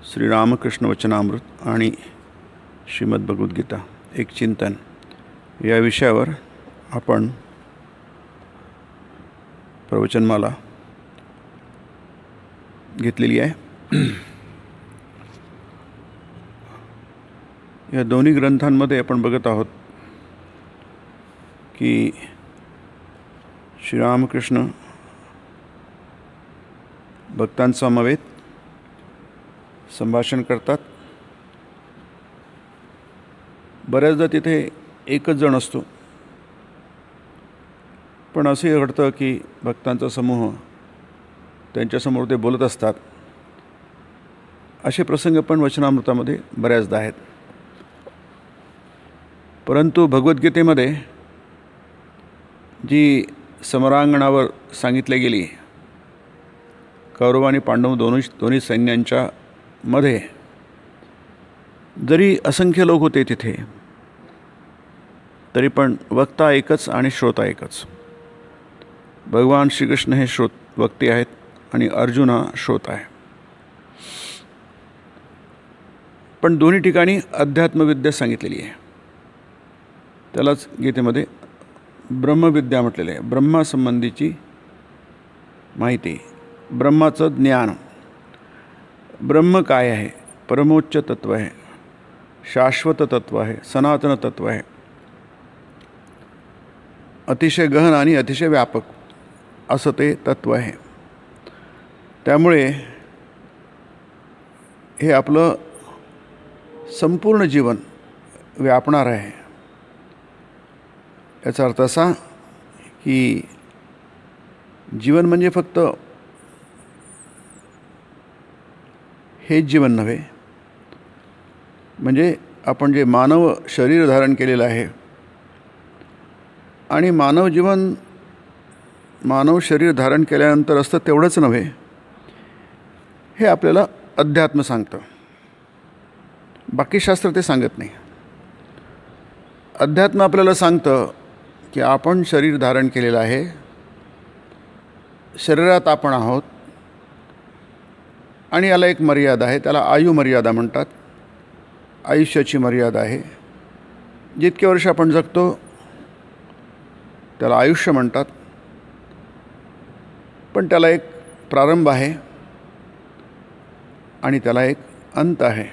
श्रीरामकृष्ण वचनामृत आणि श्रीमद्भगवद्गीता एक चिंतन या विषयावर आपण प्रवचनमाला घेतलेली आहे. या दोन्ही ग्रंथांमध्ये आपण बघत आहोत की श्रीरामकृष्ण भक्तांसमवेत संभाषण करतात. बऱ्याचदा तिथे एकच जण असतो, पण असंही घडतं की भक्तांचा समूह त्यांच्यासमोर ते बोलत असतात. असे प्रसंग पण वचनामृतामध्ये बऱ्याचदा आहेत. परंतु भगवद्गीतेमध्ये जी समरांगणावर सांगितली गेली, कौरव आणि पांडव दोन्ही सैन्यांच्या मध्ये जरी असंख्य लोक होते तिथे, तरी पण वक्ता एकच आणि श्रोता एकच. भगवान श्रीकृष्ण हे वक्ते आहेत आणि अर्जुन हा श्रोता आहे. पण दोन्ही ठिकाणी अध्यात्मविद्या सांगितलेली आहे. त्यालाच गीतेमध्ये ब्रह्मविद्या म्हटलेलं आहे. ब्रह्मासंबंधीची माहिती, ब्रह्माचं ज्ञान. ब्रह्म काय आहे? परमोच्च तत्व आहे, शाश्वत तत्व आहे, सनातन तत्व आहे, अतिशय गहन आणि अतिशय व्यापक असं ते तत्व आहे. त्यामुळे हे आपलं संपूर्ण जीवन व्यापणार आहे. याचा अर्थ असा की जीवन म्हणजे फक्त हे जीवन नव्हे, म्हणजे आपण जे मानव शरीर धारण केलेलं आहे आणि मानव शरीर धारण केल्यानंतर असतं तेवढंच नव्हे, हे आपल्याला अध्यात्म सांगतं. बाकी शास्त्र ते सांगत नाही. अध्यात्म आपल्याला सांगतं की आपण शरीर धारण केलेलं आहे, शरीरात आपण आहोत आणि याला एक मर्यादा आहे. त्याला आयु मर्यादा म्हणतात. आयुष्याची मर्यादा आहे. जितके वर्ष आपण जगतो त्याला आयुष्य म्हणतात. पण त्याला एक प्रारंभ आहे आणि त्याला एक अंत आहे.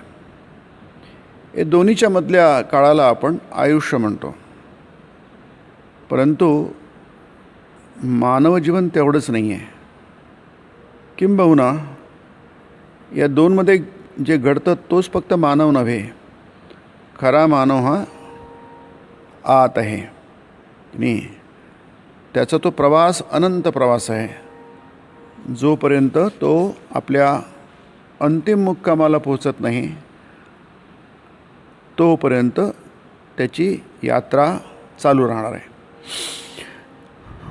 हे दोन्हीच्या मधल्या काळाला आपण आयुष्य म्हणतो. परंतु मानव जीवन तेवढंच नाही आहे. किंबहुना या दोनमध्ये जे घडतं तोच फक्त मानव नव्हे, खरा मानव हा आत आहे आणि त्याचा तो प्रवास अनंत प्रवास आहे. जोपर्यंत तो आपल्या अंतिम मुक्कामाला पोहोचत नाही तोपर्यंत त्याची यात्रा चालू राहणार आहे.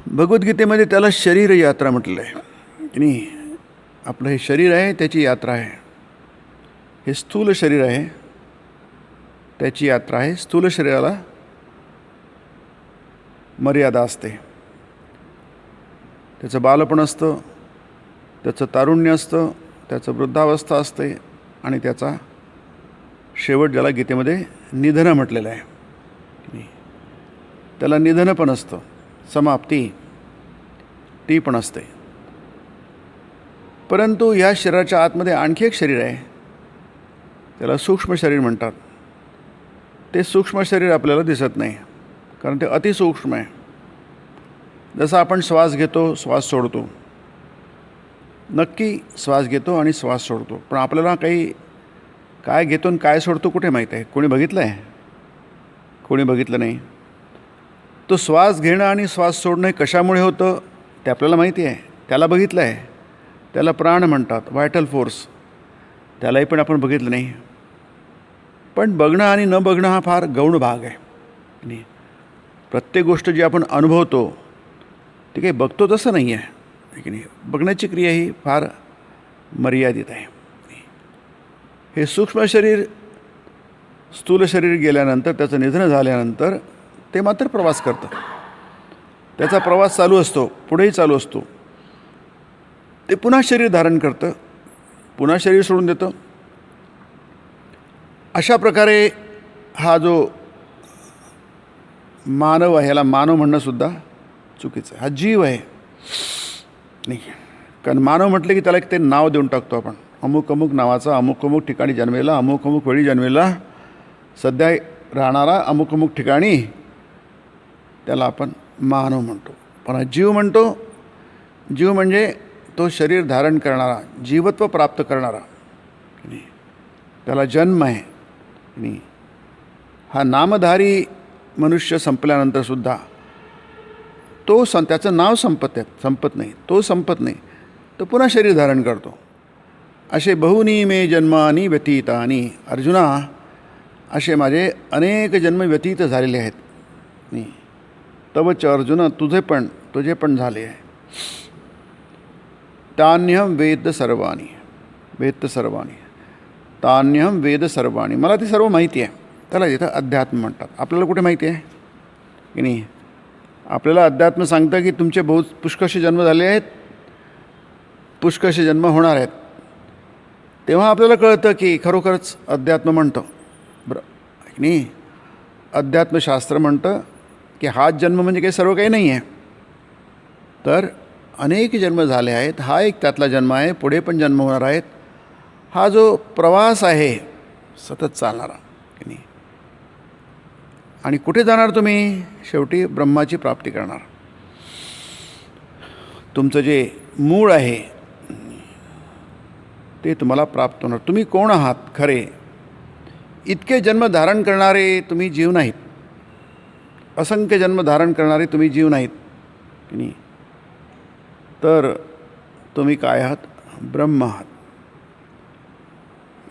भगवद्गीतेमध्ये त्याला शरीर यात्रा म्हटलेलं आहे की आपलं हे शरीर आहे, त्याची यात्रा आहे. हे स्थूल शरीर आहे, त्याची यात्रा आहे. स्थूल शरीराला मर्यादा असते. त्याचं बालपण असतं, त्याचं तारुण्य असतं, त्याचं वृद्धावस्था असते आणि त्याचा शेवट, ज्याला गीतेमध्ये निधन म्हटलेलं आहे, त्याला निधन पण असतं. समाप्ती ती पण असते. परंतु ह्या शरीराच्या आतमध्ये आणखी एक शरीर आहे, त्याला सूक्ष्म शरीर म्हणतात. ते सूक्ष्म शरीर आपल्याला दिसत नाही, कारण ते अतिसूक्ष्म आहे. जसं आपण श्वास घेतो, श्वास सोडतो, नक्की श्वास घेतो आणि श्वास सोडतो, पण आपल्याला काय घेतो आणि काय सोडतो कुठे माहीत आहे? कोणी बघितलं आहे? कोणी बघितलं नाही. तो श्वास घेणं आणि श्वास सोडणं हे कशामुळे होतं ते आपल्याला माहिती आहे. त्याला बघितलं आहे. त्याला प्राण म्हणतात, व्हायटल फोर्स. त्यालाही पण आपण बघितलं नाही. पण बघणं आणि न बघणं हा फार गौण भाग आहे. आणि प्रत्येक गोष्ट जी आपण अनुभवतो ती काही बघतो तसं नाही आहे की नाही. बघण्याची क्रिया ही फार मर्यादित आहे. हे सूक्ष्म शरीर स्थूल शरीर गेल्यानंतर, त्याचं निधन झाल्यानंतर ते मात्र प्रवास करतं. त्याचा प्रवास चालू असतो, पुढेही चालू असतो. ते पुन्हा शरीर धारण करतं, पुन्हा शरीर सोडून देतं, अशा प्रकारे हा जो मानव आहे, ह्याला मानव म्हणणंसुद्धा चुकीचं आहे. हा जीव आहे नाही, कारण मानव म्हटलं की त्याला एक ते नाव देऊन टाकतो आपण. अमुक अमुक नावाचा, अमुक अमुक ठिकाणी जन्मेला, अमुक अमुक वेळी जन्मेला, सध्या राहणारा अमुक अमुक ठिकाणी, त्याला आपण मानव म्हणतो. पण हा जीव म्हणतो, जीव म्हणजे तो शरीर धारण करणारा, जीवत्व प्राप्त करणारा, त्याला जन्म आहे. हा नामधारी मनुष्य संपल्यानंतरसुद्धा तो त्याचं नाव संपत नाही, तो संपत नाही, तो पुन्हा शरीर धारण करतो. असे बहुनी मे जन्मानी व्यतीतानी, अर्जुना असे माझे अनेक जन्म व्यतीत झालेले आहेत. तवच अर्जुन, तुझे पण झाले आहे. तान्यहम वेद सर्वाणी, तान्यहम वेद सर्वाणी, मला ते सर्व माहिती आहे. त्याला इथं अध्यात्म म्हणतात. आपल्याला कुठे माहिती आहे की नाही? आपल्याला अध्यात्म सांगतं की तुमचे पुष्कळसे जन्म झाले आहेत, पुष्कळसे जन्म होणार आहेत. तेव्हा आपल्याला कळतं की खरोखरच अध्यात्म म्हणतं की नाही. अध्यात्मशास्त्र म्हणतं की हाच जन्म म्हणजे काही सर्व काही नाही आहे, तर अनेक जन्म झाले आहेत. हा एक त्यातला जन्म आहे, पुढे पण जन्म होणार आहेत. हा जो प्रवास आहे सतत चालणारा की नाही. आणि कुठे जाणार तुम्ही? शेवटी ब्रह्माची प्राप्ती करणार. तुमचं जे मूळ आहे ते तुम्हाला प्राप्त होणार. तुम्ही कोण आहात खरे? इतके जन्म धारण करणारे तुम्ही जीव नाहीत, असंख्य जन्म धारण करणारे तुम्ही जीव नाहीत की नाही. तर तुम्ही काय आहात? ब्रह्म आहात.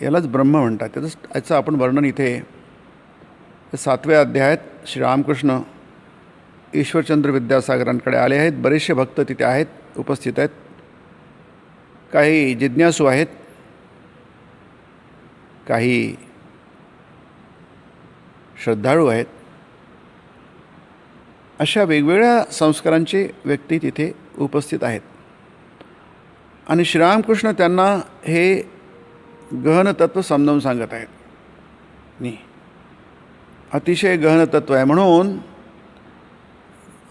यालाच ब्रह्म म्हणतात. याचं आपण वर्णन इथे 7व्या अध्यायात श्रीरामकृष्ण ईश्वरचंद्र विद्यासागरांकडे आले आहेत. बरेचसे भक्त तिथे आहेत, उपस्थित आहेत. काही जिज्ञासू आहेत, काही श्रद्धाळू आहेत. अशा वेगवेगळ्या संस्कारांचे व्यक्ती तिथे उपस्थित आहेत. आणि श्रीरामकृष्ण त्यांना हे गहन तत्त्व समजावून सांगत आहेत. नाही, अतिशय गहन तत्त्व आहे. म्हणून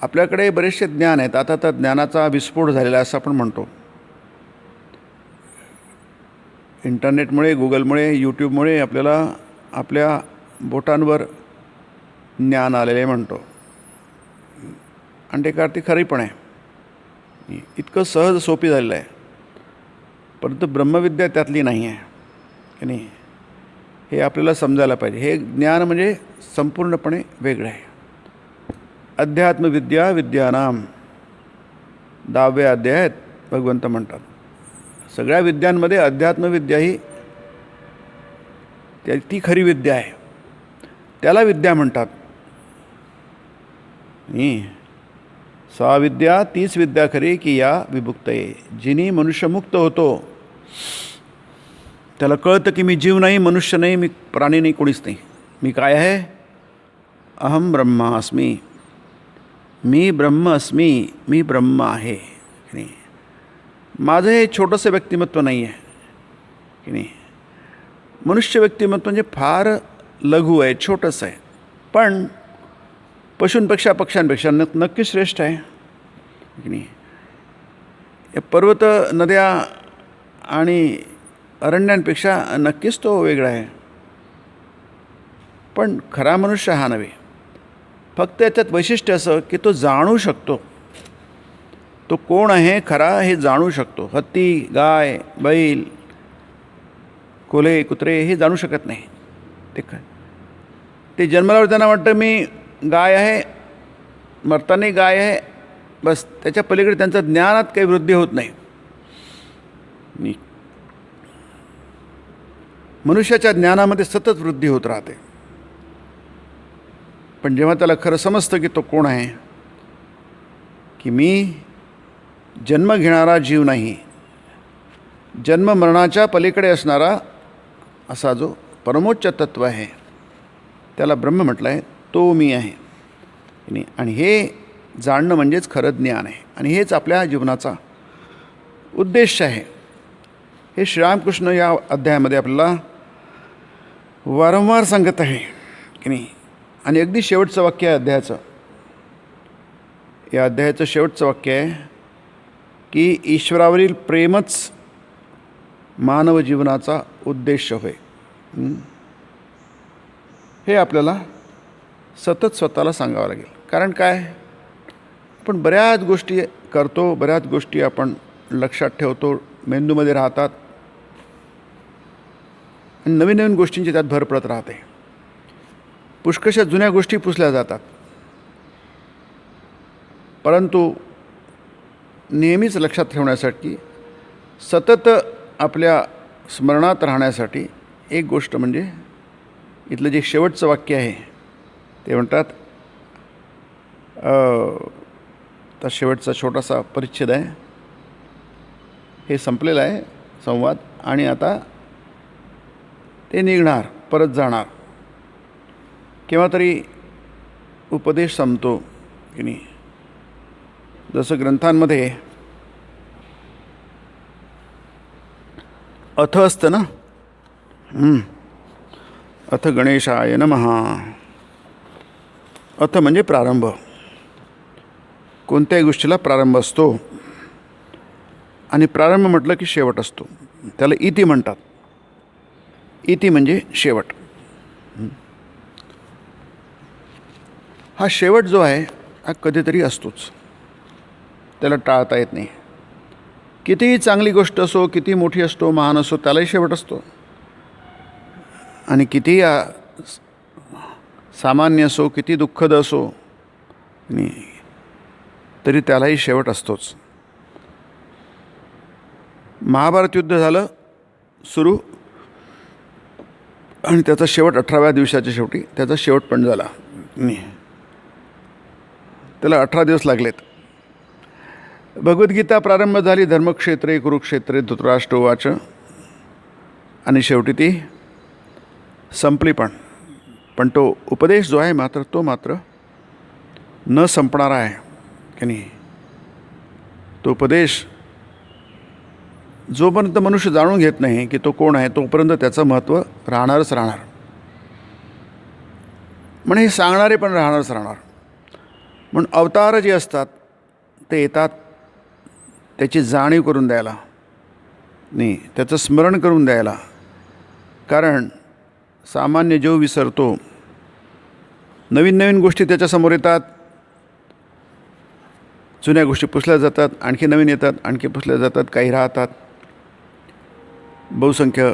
आपल्याकडे बरेचसे ज्ञान आहेत. आता तर ज्ञानाचा विस्फोट झालेला आहे असं आपण म्हणतो. इंटरनेटमुळे, गुगलमुळे, यूट्यूबमुळे आपल्याला आपल्या बोटांवर ज्ञान आलेले म्हणतो. आणि ते ती खरी पण आहे. इतकं सहज सोपी झालेलं आहे. परंतु ब्रह्मविद्या त्यातली नाही आहे की नाही. हे आपल्याला समजायला पाहिजे. हे ज्ञान म्हणजे संपूर्णपणे वेगळं आहे. अध्यात्मविद्या विद्यानाम, 10व्या अध्यायात भगवंत म्हणतात. सगळ्या विद्यांमध्ये अध्यात्मविद्या ही ती खरी विद्या आहे. त्याला विद्या म्हणतात. सा विद्या तीच विद्या खरी की या विभुक्तये, जिनी मनुष्य मुक्त होतो त्याला कळतं की मी जीव नाही, मनुष्य नाही, मी प्राणी नाही, कोणीच नाही. मी काय आहे? अहम ब्रह्मा अस्मी, मी ब्रह्म अस्मी, मी ब्रह्म आहे की नाही. माझं हे छोटंसं व्यक्तिमत्व नाही आहे की नाही. मनुष्य व्यक्तिमत्व म्हणजे फार लघु आहे, छोटंसं आहे, पण पशूंपेक्षा पक्ष्यांपेक्षा नक्की श्रेष्ठ आहे की नाही. या पर्वत, नद्या आणि अरण्यांपेक्षा नक्कीच तो वेगळा आहे. पण खरा मनुष्य हा नव्हे. फक्त याच्यात वैशिष्ट्य असं की तो जाणू शकतो. तो कोण आहे खरा हे जाणू शकतो. हत्ती, गाय, बैल, कोल्हे, कुत्रे हे जाणू शकत नाही. ते जन्माला त्यांना वाटतं मी गाय आहे, मरताना गाय आहे, बस. त्याच्या पलीकडे त्यांचं ज्ञानात काही वृद्धी होत नाही. मनुष्याच्या ज्ञानामध्ये सतत वृद्धी होत राहते. पण जेव्हा त्याला खरं समजतं की तो कोण आहे, की मी जन्म घेणारा जीव नाही, जन्म मरणाच्या पलीकडे असणारा असा जो परमोच्च तत्व आहे त्याला ब्रह्म म्हटलं आहे, तो मी आहे. आणि हे जाणणं म्हणजेच खरं ज्ञान आहे. आणि हेच आपल्या जीवनाचा उद्देश आहे. हे श्रीरामकृष्ण या अध्यायामध्ये आपल्याला वारंवार सांगत आहे की नाही. आणि अगदी शेवटचं वाक्य आहे अध्यायाचं. या अध्यायाचं शेवटचं वाक्य आहे की ईश्वरावरील प्रेमच मानव जीवनाचा उद्देश होय. हे आपल्याला सतत स्वतःला सांगावं लागेल. कारण काय, आपण बऱ्याच गोष्टी करतो, बऱ्याच गोष्टी आपण लक्षात ठेवतो, मेंदूमध्ये राहतात आणि नवीन नवीन गोष्टींची त्यात भर पडत राहते. पुष्कशा जुन्या गोष्टी पुसल्या जातात. परंतु नेहमीच लक्षात ठेवण्यासाठी, सतत आपल्या स्मरणात राहण्यासाठी एक गोष्ट म्हणजे इथलं जे शेवटचं वाक्य आहे ते म्हणतात, तर शेवटचा छोटासा परिच्छेद आहे, हे संपलेलं आहे संवाद, आणि आता ते निघणार, परत जाणार. केव्हा तरी उपदेश संपतो की नाही. जसं ग्रंथांमध्ये अथ असतं ना, अथ गणेशाय नमः. अथ म्हणजे प्रारंभ. कोणत्याही गोष्टीला प्रारंभ असतो, आणि प्रारंभ म्हटलं की शेवट असतो. त्याला इति म्हणतात. इति म्हणजे शेवट. हा शेवट जो आहे हा कधीतरी असतोच, त्याला टाळता येत नाही. कितीही चांगली गोष्ट असो, किती मोठी असतो, महान असो, त्यालाही शेवट असतो. आणि कितीही सामान्य असो, किती दुःखद असो, तरी त्यालाही शेवट असतोच. महाभारत युद्ध झालं सुरू, आणि त्याचा शेवट 18व्या दिवसाच्या शेवटी त्याचा शेवट पण झाला. त्याला 18 दिवस लागलेत. भगवद्गीता प्रारंभ झाली, धर्मक्षेत्रे कुरुक्षेत्रे धृतराष्ट्र उवाच, आणि शेवटी ती संपली. पण तो उपदेश जो आहे मात्र तो मात्र न संपणारा आहे की नाही. तो उपदेश जोपर्यंत मनुष्य जाणून घेत नाही की तो कोण आहे, तोपर्यंत त्याचं महत्त्व राहणारच राहणार. म्हणजे हे सांगणारे पण राहणारच राहणार. म्हणून अवतार जे असतात ते येतात त्याची जाणीव करून द्यायला, नाही त्याचं स्मरण करून द्यायला. कारण सामान्य जीव विसरतो. नवीन नवीन गोष्टी त्याच्यासमोर येतात, जुन्या गोष्टी पुसल्या जातात, आणखी नवीन येतात, आणखी पुसल्या जातात, काही राहतात, बहुसंख्य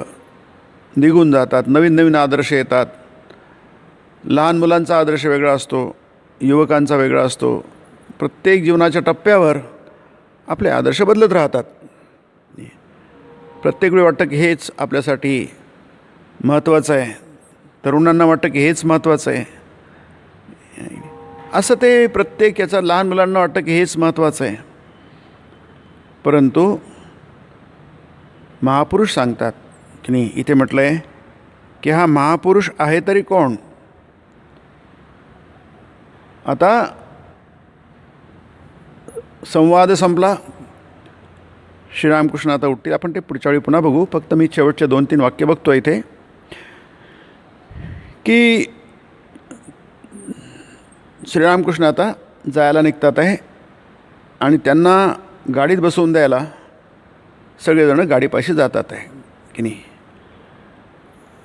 निघून जातात, नवीन नवीन आदर्श येतात. लहान मुलांचा आदर्श वेगळा असतो, युवकांचा वेगळा असतो. प्रत्येक जीवनाच्या टप्प्यावर आपले आदर्श बदलत राहतात. प्रत्येक वेळी वाटतं की हेच आपल्यासाठी महत्त्वाचं आहे, तरुणांना वाटतं की हेच महत्त्वाचं आहे. असं ते प्रत्येक याचा लहान मुलांना वाटतं की हेच महत्त्वाचं आहे. परंतु महापुरुष सांगतात की नाही, इथे म्हटलं आहे की हा महापुरुष आहे तरी कोण. आता संवाद संपला, श्रीरामकृष्ण आता उठतील. आपण ते पुढच्या वेळी पुन्हा बघू. फक्त मी शेवटचे 2-3 वाक्य बघतो इथे की श्रीरामकृष्ण आता जायला निघतात आहे, आणि त्यांना गाडीत बसवून द्यायला सगळेजण गाडीपाशी जातात आहे की नाही.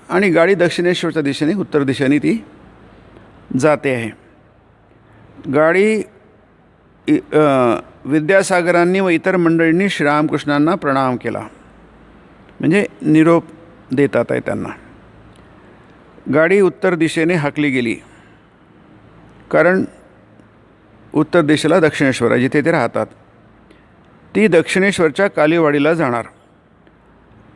आणि गाडी दक्षिणेश्वरच्या दिशेने, उत्तर दिशेने ती जाते आहे. गाडी विद्यासागरांनी व इतर मंडळींनी श्रीरामकृष्णांना प्रणाम केला, म्हणजे निरोप देतात आहे त्यांना. गाडी उत्तर दिशेने हाकली गेली, कारण उत्तर दिशेला दक्षिणेश्वर आहे, जिथे ते राहतात. ती दक्षिणेश्वरच्या कालीवाडीला जाणार.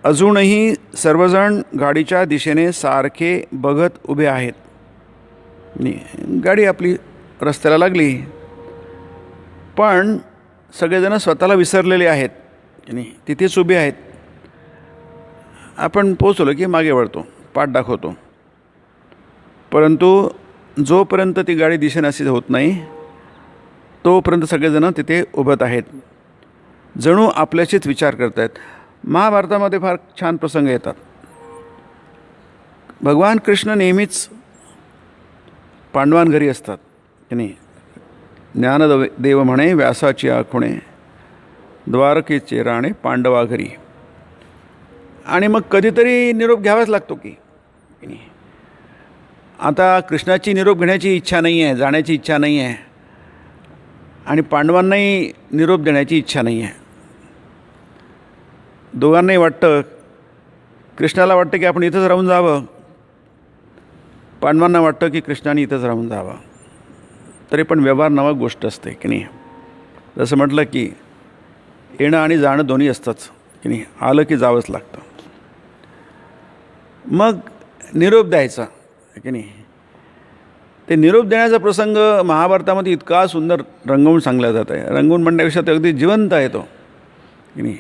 अजूनही सर्वजण गाडीच्या दिशेने सारखे बघत उभे आहेत. गाडी आपली रस्त्याला लागली, पण सगळेजण स्वतःला विसरलेले आहेत आणि तिथेच उभे आहेत. आपण पोचलो की मागे वळतो, पाठ दाखवतो. परंतु जोपर्यंत ती गाडी दिशेनाशी होत नाही तोपर्यंत सगळेजण तिथे उभत आहेत, जणू आपल्याशीच विचार करत आहेत. महाभारतामध्ये फार छान प्रसंग येतात. भगवान कृष्ण नेहमीच पांडवांघरी असतात की नाही. ज्ञानदेव म्हणे व्यासाची आखुणे, द्वारकेचे राणे पांडवा घरी. आणि मग कधीतरी निरोप घ्यावाच लागतो की नाही. आता कृष्णाची निरोप घेण्याची इच्छा नाही आहे, जाण्याची इच्छा नाही आहे, आणि पांडवांनाही निरोप देण्याची इच्छा नाही आहे. दोघांनाही वाटतं, कृष्णाला वाटतं की आपण इथंच राहून जावं, पांडवांना वाटतं की कृष्णाने इथंच राहून जावं. तरी पण व्यवहार नावा गोष्ट असते की नाही. जसं म्हटलं की येणं आणि जाणं दोन्ही असतंच की नाही. आलं की जावंच लागतं. मग निरोप द्यायचा की नाही. ते निरोप देण्याचा प्रसंग महाभारतामध्ये इतका सुंदर रंगवून सांगला जात आहे. रंगवून म्हणण्यापेक्षा तो अगदी जिवंत आहे तो की नाही.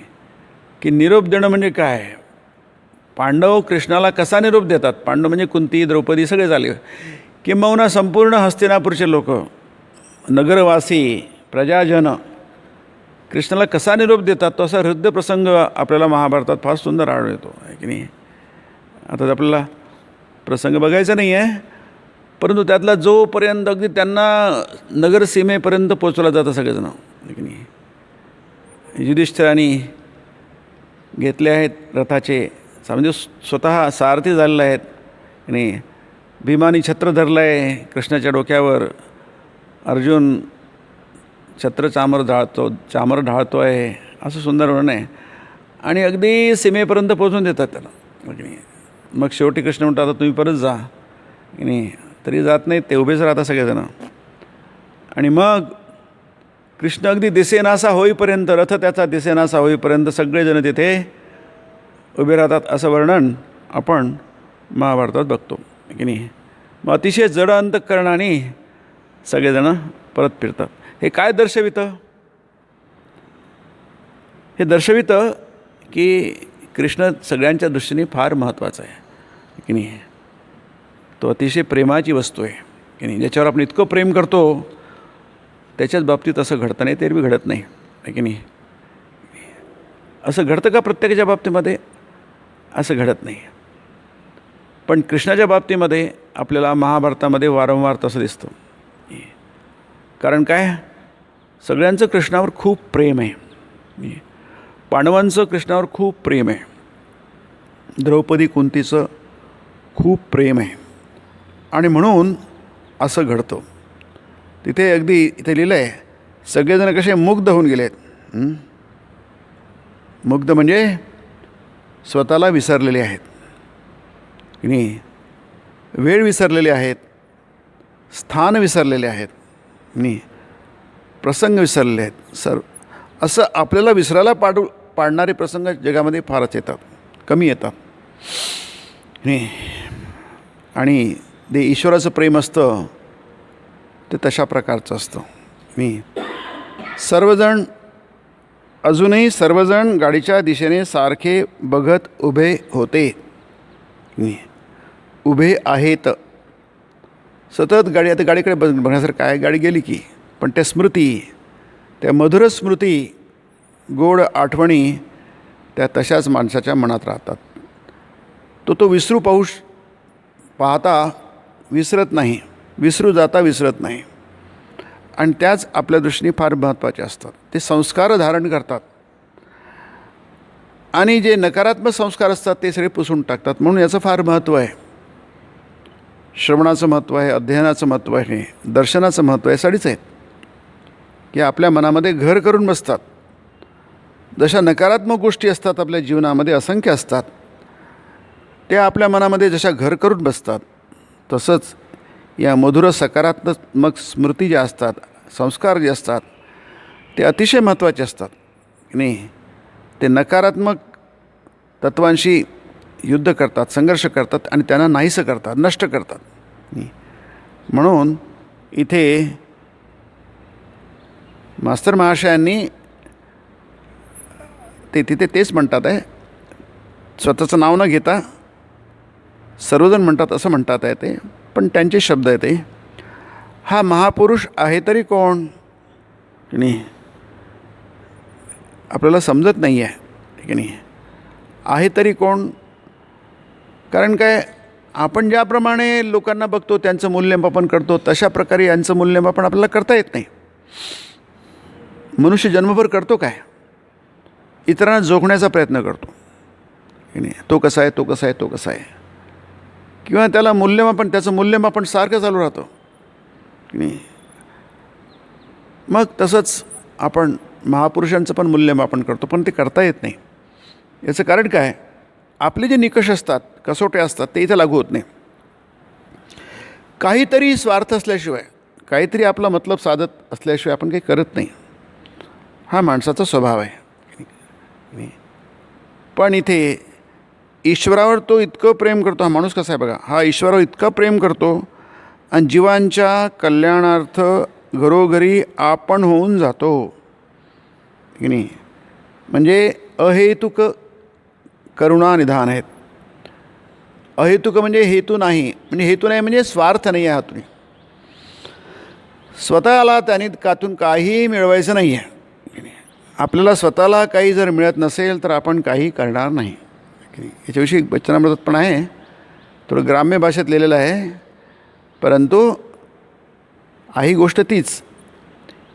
की निरोप देणं म्हणजे काय. पांडव कृष्णाला कसा निरोप देतात. पांडव म्हणजे कुंती, द्रौपदी सगळे झाले, किंबहुना संपूर्ण हस्तिनापूरचे लोक, नगरवासी, प्रजाजन कृष्णाला कसा निरोप देतात, तो असा हृदय प्रसंग आपल्याला महाभारतात फार सुंदर आढळून येतो आहे की नाही. आता आपल्याला प्रसंग बघायचा नाही आहे, परंतु त्यातला जोपर्यंत अगदी त्यांना नगरसीमेपर्यंत पोचवला जातं सगळेजण की नाही. युधिष्ठिराने घेतले आहेत रथाचे, म्हणजे स्वतः सारथी झालेले आहेत आणि भीमानी छत्र धरलं आहे कृष्णाच्या डोक्यावर. अर्जुन छत्र चामर ढाळतो आहे, असं सुंदर वर्णन आहे. आणि अगदी सीमेपर्यंत पोचून देतात त्याला की नाही. मग शेवटी कृष्ण म्हणतात आता तुम्ही परत जा की नाही. तरी जात नाहीत ते, उभेच राहतात सगळेजण. आणि मग कृष्ण अगदी दिसेनासा होईपर्यंत, रथ त्याचा दिसेनासा होईपर्यंत सगळेजण तिथे उभे राहतात, असं वर्णन आपण महाभारतात बघतो की नाही. मग अतिशय जड अंतःकरणाने सगळेजण परत फिरतात. हे काय दर्शवितं. हे दर्शवितं की कृष्ण सगळ्यांच्या दृष्टीने फार महत्त्वाचा आहे की नाही. तो अतिशय प्रेमाची वस्तू आहे की नाही. ज्याच्यावर आपण इतकं प्रेम करतो त्याच्याच बाबतीत असं घडतं नाही, तेरवी घडत नाही की नाही. असं घडतं का प्रत्येकाच्या बाबतीमध्ये. असं घडत नाही. पण कृष्णाच्या बाबतीमध्ये आपल्याला महाभारतामध्ये वारंवार तसं दिसतं. कारण काय, सगळ्यांचं कृष्णावर खूप प्रेम आहे. पांडवांचं कृष्णावर खूप प्रेम आहे, द्रौपदी कुंतीचं खूप प्रेम आहे, आणि म्हणून असं घडतं. तिथे अगदी इथे लिहिलं आहे, सगळेजण कसे मुग्ध होऊन गेले आहेत. मुग्ध म्हणजे स्वतःला विसरलेले आहेत की नाही. वेळ विसरलेले आहेत, स्थान विसरलेले आहेत नाही, प्रसंग विसरलेले आहेत. असं आपल्याला विसरायला पाडणारे प्रसंग जगामध्ये फारच येतात, कमी येतात नाही. आणि ते ईश्वराचं प्रेम असतं ते तशा प्रकारचं असतं मी. अजूनही सर्वजण गाडीच्या दिशेने सारखे बघत उभे होते. उभे आहेत सतत. आता गाडीकडे बघण्यासारखं काय, गाडी गेली की, पण त्या स्मृती, त्या मधुर स्मृती, गोड आठवणी त्या तशाच माणसाच्या मनात राहतात. तो विसरू पाहता विसरत नाही, विसरू जाता विसरत नाही. आणि त्याच आपल्या दृष्टीने फार महत्त्वाचे असतात. ते संस्कार धारण करतात, आणि जे नकारात्मक संस्कार असतात ते सगळे पुसून टाकतात. म्हणून याचं फार महत्त्व आहे. श्रवणाचं महत्त्व आहे, अध्ययनाचं महत्त्व आहे, दर्शनाचं महत्त्व आहे. यासाठीच आहेत की आपल्या मनामध्ये घर करून बसतात. जशा नकारात्मक गोष्टी असतात आपल्या जीवनामध्ये असंख्य असतात, त्या आपल्या मनामध्ये जशा घर करून बसतात, तसंच या मधुर सकारात्मक स्मृती ज्या असतात, संस्कार जे असतात, ते अतिशय महत्त्वाचे असतात नाही. ते नकारात्मक तत्वांशी युद्ध करतात, संघर्ष करतात, आणि त्यांना नाहीसं करतात, नष्ट करतात. म्हणून इथे मास्तर महाशयांनी तिथे तेच म्हणतात आहे, स्वतःचं नाव न घेता सर्वजण म्हणतात असं म्हणतात आहे ते, पण त्यांचे शब्द आहे ते. हा महापुरुष आहे तरी कोण की नाही. आपल्याला समजत नाही आहे की नाही, आहे तरी कोण. कारण काय, आपण ज्याप्रमाणे लोकांना बघतो त्यांचं मूल्यमापन करतो तशा प्रकारे यांचं मूल्यमापन आपल्याला करता येत नाही. मनुष्य जन्मभर करतो काय? इतरांना जोखण्याचा प्रयत्न करतो की नाही, तो कसा आहे, तो कसा आहे, तो कसा आहे, किंवा त्याला मूल्यमापन, त्याचं मूल्यमापन सारखं चालू राहतं की नाही. मग तसंच आपण महापुरुषांचं पण मूल्यमापन करतो, पण ते करता येत नाही. याचं कारण काय? आपले जे निकष असतात, कसोटे असतात, ते इथं लागू होत नाही. काहीतरी स्वार्थ असल्याशिवाय, काहीतरी आपला मतलब साधत असल्याशिवाय आपण काही करत नाही. हा माणसाचा स्वभाव आहे. पण इथे ईश्वरावर तो इतकं प्रेम करतो. हा माणूस कसा आहे बघा, हा ईश्वरावर इतका प्रेम करतो आणि जीवांच्या कल्याणार्थ घरोघरी आपण होऊन जातो की नाही. म्हणजे अहेतुक करुणा निधान आहेत. अहेतुक म्हणजे हेतू नाही, म्हणजे हेतू नाही म्हणजे स्वार्थ नाही आहे हातून. स्वतःला त्याने त्यातून काहीही मिळवायचं नाही आहे. आपल्याला स्वतःला काही जर मिळत नसेल तर आपण काही करणार नाही. याच्याविषयी वचनामृतात पण आहे, थोडं ग्राम्य भाषेत लिहिलेलं आहे. परंतु ही गोष्ट तीच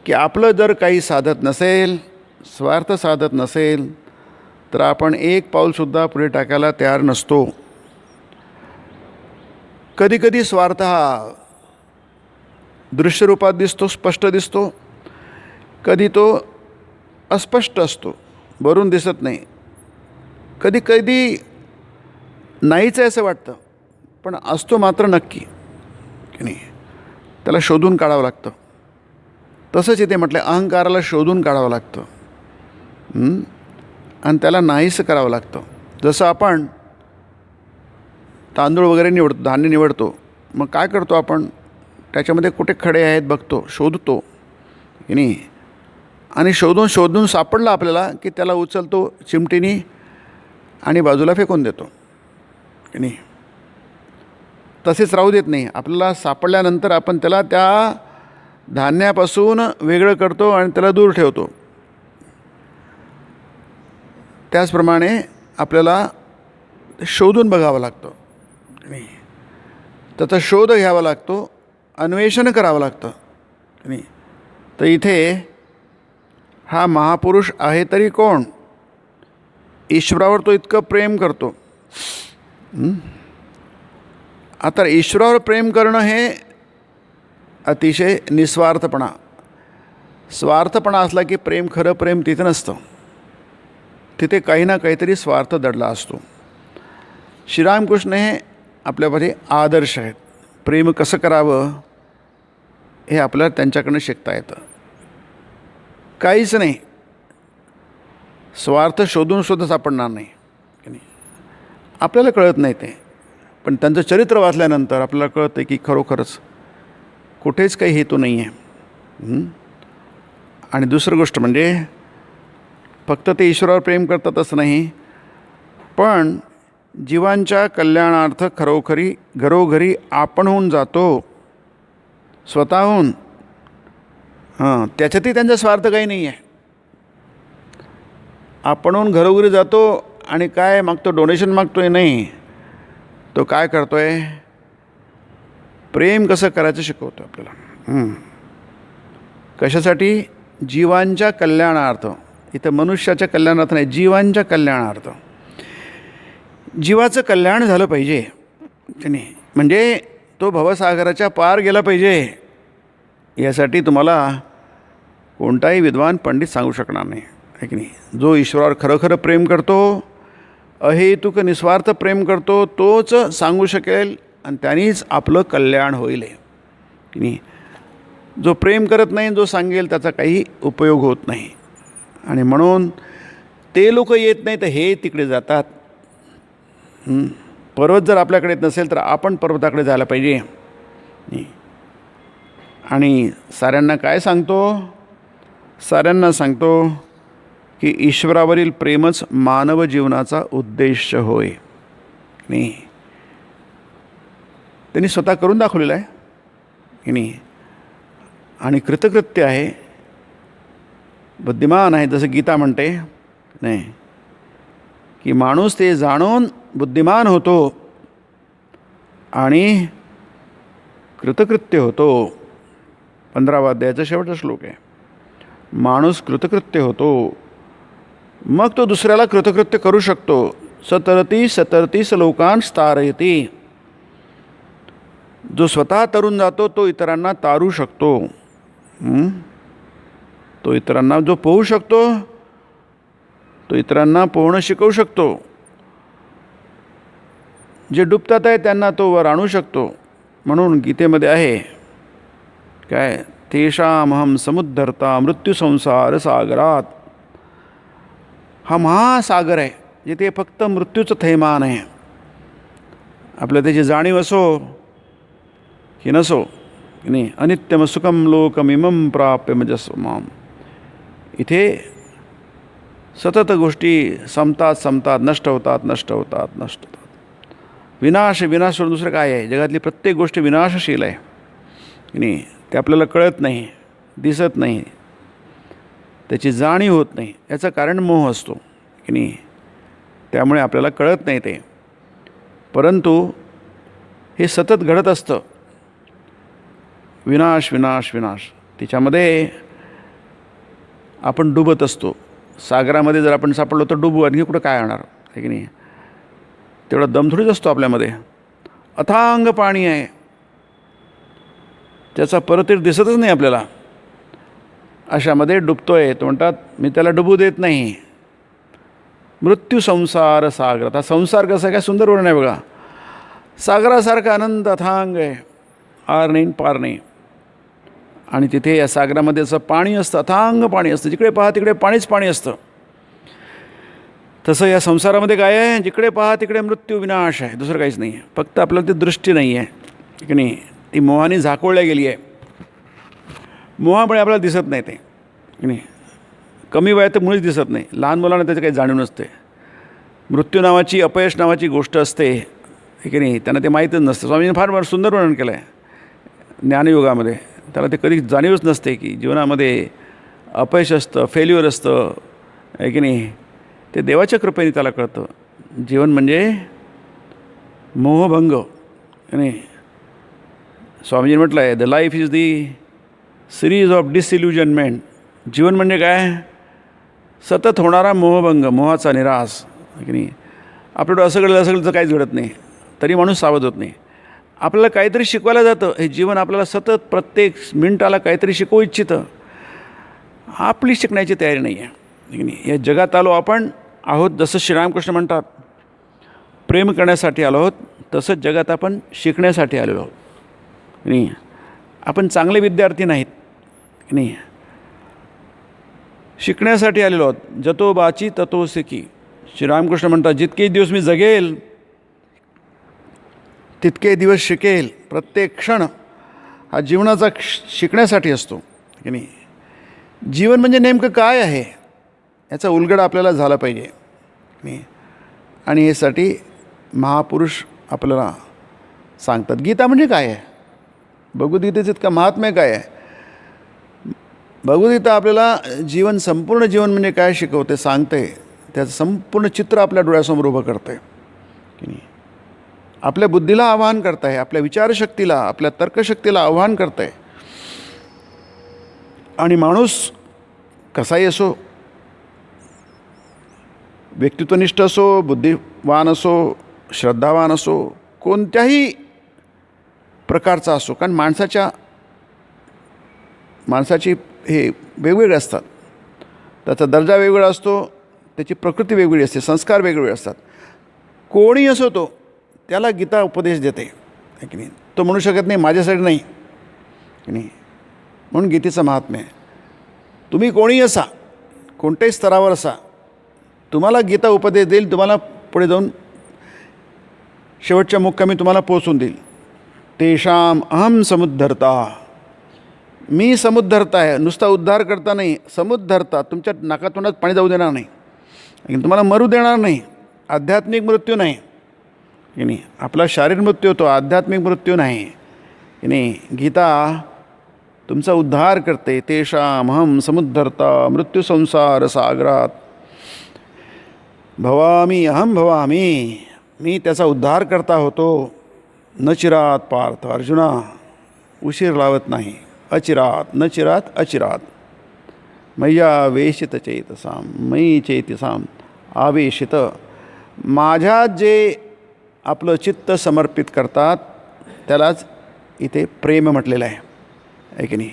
की आपलं जर काही साधत नसेल, स्वार्थ साधत नसेल, तर आपण एक पाऊलसुद्धा पुढे टाकायला तयार नसतो. कधीकधी स्वार्थ हा दृश्यरूपात दिसतो, स्पष्ट दिसतो, कधी तो अस्पष्ट असतो, भरून दिसत नाही, कधी कधी नाहीच आहे असं वाटतं, पण असतो मात्र नक्की की नाही. त्याला शोधून काढावं लागतं. तसंच इथे म्हटलं, अहंकाराला शोधून काढावं लागतं आणि त्याला नाहीसं करावं लागतं. जसं आपण तांदूळ वगैरे निवडतो, धान्य निवडतो, मग काय करतो आपण? त्याच्यामध्ये कुठे खडे आहेत बघतो, शोधतो की नाही, आणि शोधून शोधून सापडला आपल्याला की त्याला उचलतो चिमटीने आणि बाजूला फेकून देतो की नाही. तसेच राहू देत नाही. आपल्याला सापडल्यानंतर आपण त्याला त्या धान्यापासून वेगळं करतो आणि त्याला दूर ठेवतो. त्याचप्रमाणे आपल्याला शोधून बघावं लागतं नाही, त्याचा शोध घ्यावा लागतो, अन्वेषण करावं लागतं नाही. तर इथे हा महापुरुष आहे तरी कोण? ईश्वरावर तो इतकं प्रेम करतो. आता ईश्वरावर प्रेम करणं हे अतिशय निस्वार्थपणा. स्वार्थपणा असला की प्रेम, खरं प्रेम तिथे नसतं. तिथे काही ना काहीतरी स्वार्थ दडला असतो. श्रीरामकृष्ण हे आपल्यामध्ये आदर्श आहेत. प्रेम कसं करावं हे आपल्याला त्यांच्याकडनं शिकता येतं. काहीच नाही, स्वार्थ शोधून सुद्धा सापडणार नाही की नाही. आपल्याला कळत नाही ते, पण त्यांचं चरित्र वाचल्यानंतर आपल्याला कळतं की खरोखरच कुठेच काही हेतू नाही आहे. आणि दुसरं गोष्ट म्हणजे फक्त ते ईश्वरावर प्रेम करतातच नाही, पण जीवांच्या कल्याणार्थ खरोखरी घरोघरी आपण होऊन जातो स्वतःहून. त्याच्यातही त्यांचा स्वार्थ काही नाही आहे. आपणहून घरोघरी जातो आणि काय मागतो? डोनेशन मागतो आहे नाही, तो काय करतो आहे? प्रेम कसं करायचं शिकवतो आपल्याला. कशासाठी? जीवांच्या कल्याणार्थ. इथं मनुष्याच्या कल्याणार्थ नाही, जीवांच्या कल्याणार्थ. जीवाचं कल्याण झालं पाहिजे नाही, म्हणजे तो भवसागराच्या पार गेला पाहिजे. यासाठी तुम्हाला कोणताही विद्वान पंडित सांगू शकणार नाही आहे की नाही. जो ईश्वरावर खरं खरं प्रेम करतो, अहेतुक निस्वार्थ प्रेम करतो, तोच सांगू शकेल आणि त्यांनीच आपलं कल्याण होईल की नाही. जो प्रेम करत नाही, जो सांगेल, त्याचा काही उपयोग होत नाही. आणि म्हणून ते लोक येत नाही तर हे तिकडे जातात. पर्वत जर आपल्याकडे येत नसेल तर आपण पर्वताकडे जायला पाहिजे. आणि साऱ्यांना काय सांगतो? साऱ्यांना सांगतो की ईश्वरावरील प्रेमच मानव जीवनाचा उद्देश होय नाही. त्यांनी स्वतः करून दाखवलेलं आहे की नाही. आणि कृतकृत्य आहे, बुद्धिमान आहे, जसं गीता म्हणते नाही की माणूस ते जाणून बुद्धिमान होतो आणि कृतकृत्य होतो. 15वा अध्यायाचा शेवटचा श्लोक आहे. माणूस कृतकृत्य होतो, मग तो दुसऱ्याला कृतकृत्य करू शकतो. सतरती सतरती लोकांस तारयती. जो स्वतः तरून जातो तो इतरांना तारू शकतो. तो इतरांना जो पोहू शकतो तो इतरांना पोहणं शिकवू शकतो. जे डुबतात आहे त्यांना तो वर आणू शकतो. म्हणून गीतेमध्ये आहे काय, तेषामहं समुद्धर्ता मृत्यू संसार सागरात. हा महासागर आहे जिथे फक्त मृत्यूचं थैमान आहे. आपलं त्याची जाणीव असो की नसो की नाही, अनित्यम सुखम लोकमिमं प्राप्य मजस्वमाम. इथे सतत गोष्टी संपतात संपतात, नष्ट होतात नष्ट होतात नष्ट होतात. विनाश विनाश सोडून दुसरं काय आहे. जगातली प्रत्येक गोष्ट विनाशशील आहे की नाही. ते आपल्याला कळत नाही, दिसत नाही, त्याची जाणीव होत नाही. याचं कारण मोह असतो की नाही. त्यामुळे आपल्याला कळत नाही ते. परंतु हे सतत घडत असतं. विनाश विनाश विनाश. त्याच्यामध्ये आपण डुबत असतो. सागरामध्ये जर आपण सापडलो तर डुबू, आणखी कुठं काय होणार आहे की नाही. तेवढा दम थोडीच असतो आपल्यामध्ये. अथांग पाणी आहे, त्याचा परतीर दिसतच नाही आपल्याला. अशामध्ये डुबतोय. तो म्हणतात मी त्याला डुबू देत नाही. मृत्यू संसार सागर. आता संसार कसा आहे, काय सुंदर वर्णन आहे बघा. सागरासारखा अनंत अथांग आहे, आर नाही पार नाही. आणि तिथे या सागरामध्ये असं पाणी असतं, अथांग पाणी असतं. जिकडे पहा तिकडे पाणीच पाणी असतं. तसं या संसारामध्ये काय आहे, जिकडे पहा तिकडे मृत्यू विनाश आहे, दुसरं काहीच नाही आहे. फक्त आपल्याला ती दृष्टी नाही आहे की नाही. ती मोहाने झाकोळल्या गेली आहे. मोहामुळे आपल्याला दिसत नाही ते की नाही. कमी वयात तर मुळीच दिसत नाही. लहान मुलांना त्याचं काही जाणीव नसते. मृत्यू नावाची, अपयश नावाची गोष्ट असते की नाही. त्यांना ते माहीतच नसतं. स्वामींनी फार सुंदर वर्णन केलं आहे ज्ञानयोगामध्ये. त्याला ते कधी जाणीवच नसते की जीवनामध्ये अपयश असतं, फेल्युअर असतं आहे की नाही. ते देवाच्या कृपेने त्याला कळतं. जीवन म्हणजे मोहभंग आणि स्वामीजींनी म्हटलं आहे, the life is the series of disillusionment. जीवन म्हणजे काय, सतत होणारा मोहभंग, मोहाचा निराश की नाही. आपल्याकडं असं घडलं तर काहीच घडत नाही, तरी माणूस सावध होत नाही. आपल्याला काहीतरी शिकवायला जातं. हे जीवन आपल्याला सतत प्रत्येक मिनिटाला काहीतरी शिकवू इच्छितं. आपली शिकण्याची तयारी नाही आहे की नाही. या जगात आलो आपण आहोत, जसं श्रीरामकृष्ण म्हणतात, प्रेम करण्यासाठी आलो आहोत. तसंच जगात आपण शिकण्यासाठी आलेलो आहोत नाही. आपण चांगले विद्यार्थी नाहीत की नाही, शिकण्यासाठी आलेलो आहोत. जतो बाची ततो सिकी. श्रीरामकृष्ण म्हणतात, जितके दिवस मी जगेल तितके दिवस शिकेल. प्रत्येक क्षण हा जीवनाचा शिकण्यासाठी असतो की नाही. जीवन म्हणजे नेमकं काय आहे याचा उलगडा आपल्याला झाला पाहिजे नाही. आणि यासाठी महापुरुष आपल्याला सांगतात. गीता म्हणजे काय आहे, भगवद्गीतेचं इतका महात्म्य काय आहे. भगवद्गीता आपल्याला जीवन, संपूर्ण जीवन म्हणजे काय शिकवते, सांगते. त्याचं संपूर्ण चित्र आपल्या डोळ्यासमोर उभं करते की नाही. आपल्या बुद्धीला आवाहन करत आहे, आपल्या विचारशक्तीला, आपल्या तर्कशक्तीला आव्हान करत आहे. आणि माणूस कसाही असो, व्यक्तित्वनिष्ठ असो, बुद्धिवान असो, श्रद्धावान असो, कोणत्याही प्रकारचा असो. कारण माणसाची हे वेगवेगळे असतात. त्याचा दर्जा वेगवेगळा असतो, त्याची प्रकृती वेगवेगळी असते, संस्कार वेगवेगळे असतात. कोणी असो तो, त्याला गीता उपदेश देते की नाही. तो म्हणू शकत नाही माझ्यासाठी नाही की नाही. म्हणून गीतेचं महात्म्य आहे. तुम्ही कोणीही असा, कोणत्याही स्तरावर असा, तुम्हाला गीता उपदेश देईल. तुम्हाला पुढे जाऊन शेवटच्या मुक्कामी तुम्हाला पोचून देईल. तेषाम अहम समुद्धरता. मी समुद्धरता आहे, नुसता उद्धार करता नाही, समुद्धरता. तुमच्या नाकातोंडात पाणी जाऊ देणार नाही, तुम्हाला मरू देणार नाही. आध्यात्मिक मृत्यू नाही की नाही. आपला शारीरिक मृत्यू होतो, आध्यात्मिक मृत्यू नाही की नाही. गीता तुमचा उद्धार करते. तेषामहं समुद्धरता मृत्यू संसार सागरात भवामी अहम भवामी. मी त्याचा उद्धार करता होतो न चिरात पार्थ अर्जुना, उशीर लावत नाही. अचिरात न चिरात अचिरात मय्या वेशित चेतसाम, मयी चेतसाम आवेशित. माझ्यात जे आपलं चित्त समर्पित करतात त्यालाच इथे प्रेम म्हटलेलं आहे की नाही.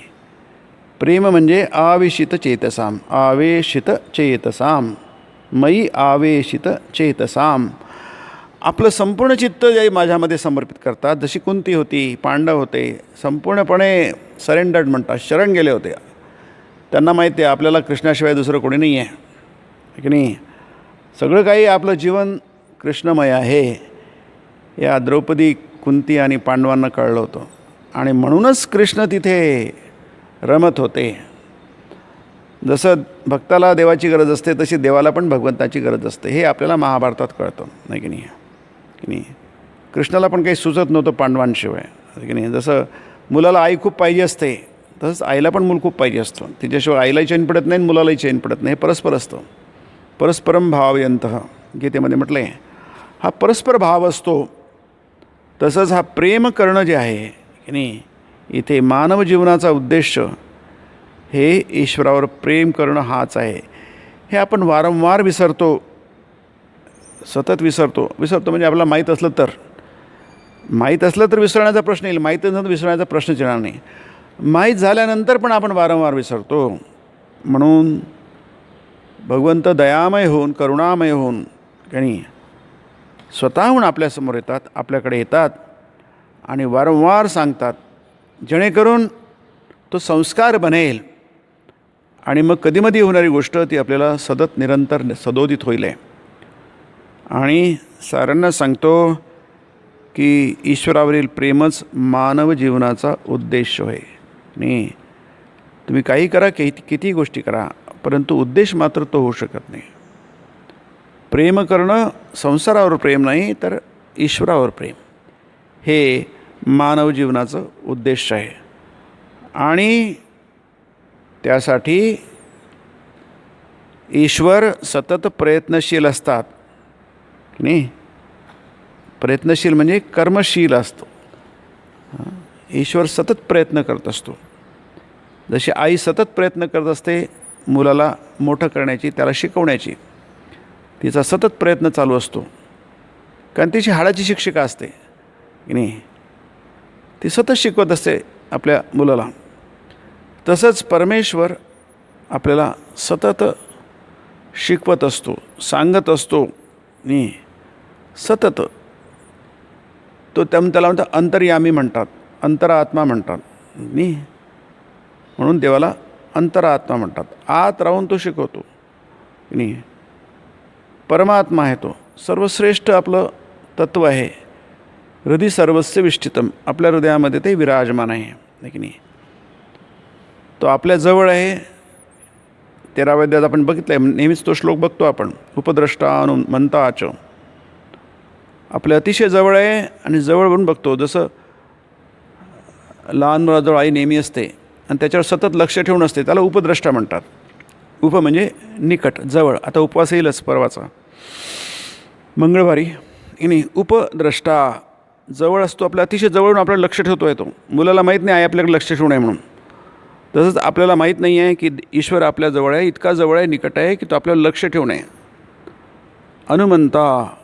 प्रेम म्हणजे आवेशित चेतसाम, आवेशित चेतसाम, मयी आवेशित चेतसाम. आपलं संपूर्ण चित्त जे माझ्यामध्ये समर्पित करतात, जशी कुंती होती, पांडव होते, संपूर्णपणे सरेंडर्ड म्हणतात, शरण गेले होते. त्यांना माहिती आहे आपल्याला कृष्णाशिवाय दुसरं कोणी नाही आहे की नाही. सगळं काही आपलं जीवन कृष्णमय आहे या द्रौपदी, कुंती आणि पांडवांना कळलं होतं. आणि म्हणूनच कृष्ण तिथे रमत होते. जसं भक्ताला देवाची गरज असते तशी देवाला पण भगवंताची गरज असते. हे आपल्याला महाभारतात कळतं नाही की नाही. कृष्णाला पण काही सुचत नव्हतं पांडवांशिवाय की नाही. जसं मुलाला आई खूप पाहिजे असते तसंच आईला पण मूल खूप पाहिजे असतं. तिच्याशिवाय आईलाही चैन पडत नाही, मुलालाही चैन पडत नाही. हे परस्पर असतं. परस्परम भावयंतः गीतेमध्ये म्हटलं आहे. हा परस्पर भाव असतो. तसंच हा प्रेम करणं जे आहे की नाही, इथे मानव जीवनाचा उद्देश हे ईश्वरावर प्रेम करणं हाच आहे. हे आपण वारंवार विसरतो, सतत विसरतो म्हणजे आपल्याला माहीत असलं तर विसरण्याचा प्रश्न येईल, माहीत नसलं तर विसरण्याचा प्रश्नच येणार नाही. माहीत झाल्यानंतर पण आपण वारंवार विसरतो. म्हणून भगवंत दयामय होऊन, करुणामय होऊन आणि स्वतःहून आपल्यासमोर येतात, आपल्याकडे येतात आणि वारंवार सांगतात, जेणेकरून तो संस्कार बनेल आणि मग कधीमधी होणारी गोष्ट ती आपल्याला सतत निरंतर सदोदित होईल. आणि साऱ्यांना सांगतो की ईश्वरावरील प्रेमच मानव जीवनाचा उद्देश आहे. आणि तुम्ही काही करा, किती गोष्टी करा, परंतु उद्देश मात्र तो होऊ शकत नाही. प्रेम करणं संसारावर प्रेम नाही तर ईश्वरावर प्रेम, हे मानव जीवनाचं उद्देश आहे. आणि त्यासाठी ईश्वर सतत प्रयत्नशील असतात की नाही. प्रयत्नशील म्हणजे कर्मशील असतो. ईश्वर सतत प्रयत्न करत असतो. जशी आई सतत प्रयत्न करत असते मुलाला मोठं करण्याची, त्याला शिकवण्याची, तिचा सतत प्रयत्न चालू असतो. कारण तिची हाडाची शिक्षिका असते की नाही. ती सतत शिकवत असते आपल्या मुलाला. तसंच परमेश्वर आपल्याला सतत शिकवत असतो, सांगत असतो आणि सतत तो त्याला म्हणतात अंतर्यामी म्हणतात, अंतरात्मा म्हणतात नाही. म्हणून देवाला अंतरात्मा म्हणतात. आत राहून तो शिकवतो नाही. परमात्मा आहे तो, सर्वश्रेष्ठ आपलं तत्त्व आहे. हृदय सर्वस्य विष्ठितम, आपल्या हृदयामध्ये ते विराजमान आहे की नाही. तो आपल्या जवळ आहे. 13व्या अध्यायात आपण बघितलं आहे, नेहमीच तो श्लोक बघतो आपण. उपद्रष्टा म्हणताच आपल्या अतिशय जवळ आहे. आणि जवळवरून बघतो. जसं लहान मुलाजवळ आई नेहमी असते आणि त्याच्यावर सतत लक्ष ठेवून असते, त्याला उपद्रष्टा म्हणतात. उप म्हणजे निकट, जवळ. आता उपवास येईलच परवाचा मंगळवारी की नाही. उपद्रष्टा जवळ असतो, आपल्या अतिशय जवळून आपल्याला लक्ष ठेवतो आहे तो. मुलाला माहीत नाही आहे आपल्याकडे लक्ष ठेवून आहे म्हणून. तसंच आपल्याला माहीत नाही आहे की ईश्वर आपल्या जवळ आहे, इतका जवळ आहे, निकट आहे की तो आपल्याला लक्ष ठेवून आहे. अनुमंता,